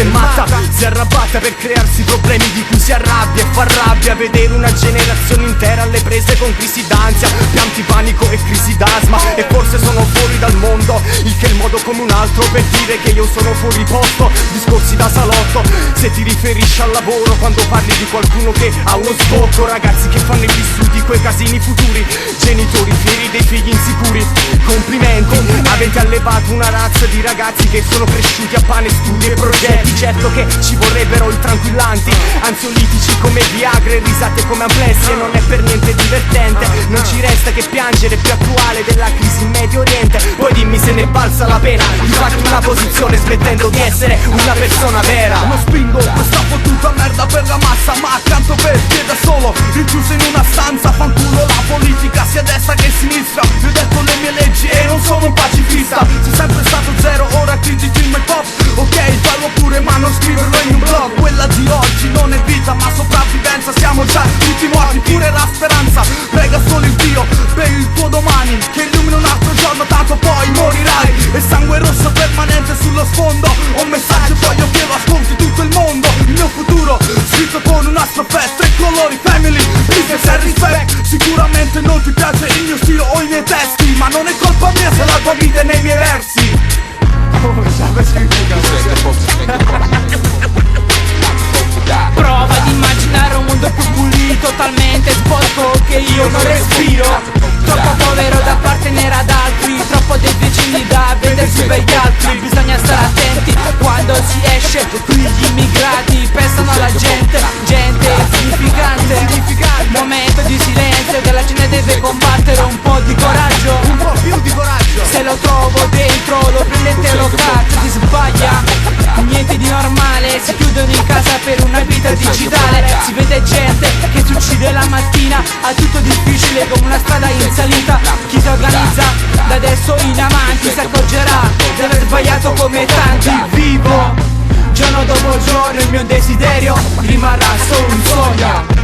gente è matta, si arrabatta per crearsi problemi di cui si arrabbia, e fa rabbia vedere una generazione intera alle prese con crisi d'ansia, pianti panico e crisi d'asma. E forse sono fuori dal mondo, il che è il modo come un altro per dire che io sono fuori posto. Discorsi da salotto, se ti riferisci al lavoro, quando parli di qualcuno che ha uno sbocco. Ragazzi che fanno i vissuti, quei casini futuri, genitori fieri dei figli insicuri. Complimenti, avete allevato una razza di ragazzi che sono cresciuti a pane, studi e progetti. Certo che ci vorrebbero i tranquillanti, ansiolitici come Viagra e risate come amplessi. E non è per niente divertente, non ci resta che piangere, più attuale della crisi in Medio Oriente. Poi dimmi se ne balza la pena di fare una posizione smettendo di essere una persona vera. Non spingo questa fottuta merda per la massa, ma accanto per te da solo, rinchiuso in una stanza. Fanculo la politica, sia destra che sinistra. Io ho detto le mie leggi e non sono un pacifista. Sei sempre stato zero, ora critichi il my pop. Ok, fallo pure ma non scriverlo in un blog. Quella di oggi non è vita ma sopravvivenza. Siamo già tutti morti, pure la speranza. Prega solo il Dio per il tuo domani, che illumina un altro giorno, tanto poi morirai. E sangue rosso permanente sullo sfondo. Ho un messaggio, voglio che lo ascolti tutto il mondo. Il mio futuro scritto con un astro fest, tre colori, family, business e respect. Sicuramente non ti piace il mio stile o i miei testi, ma non è colpa mia se la tua vita è nei miei versi. Prova ad immaginare un mondo più pulito, talmente sporco che io non respiro. Troppo povero da appartenere ad altri, troppo dei vicini da vendersi per gli altri. Bisogna stare attenti quando si esce, qui gli immigrati pensano alla gente. Gente insignificante, momento di silenzio che la gente deve combattere. Un po' di coraggio, Un po' più di coraggio. se lo trovo dentro lo prendete e lo cazzo ti sbaglia. Niente di normale, si chiudono in casa per una vita digitale. Si vede gente che si uccide la mattina, ha tutto difficile come una strada in salita. Chi si organizza da adesso in avanti si accorgerà di aver sbagliato come tanti. Vivo giorno dopo giorno, il mio desiderio rimarrà solo un sogno.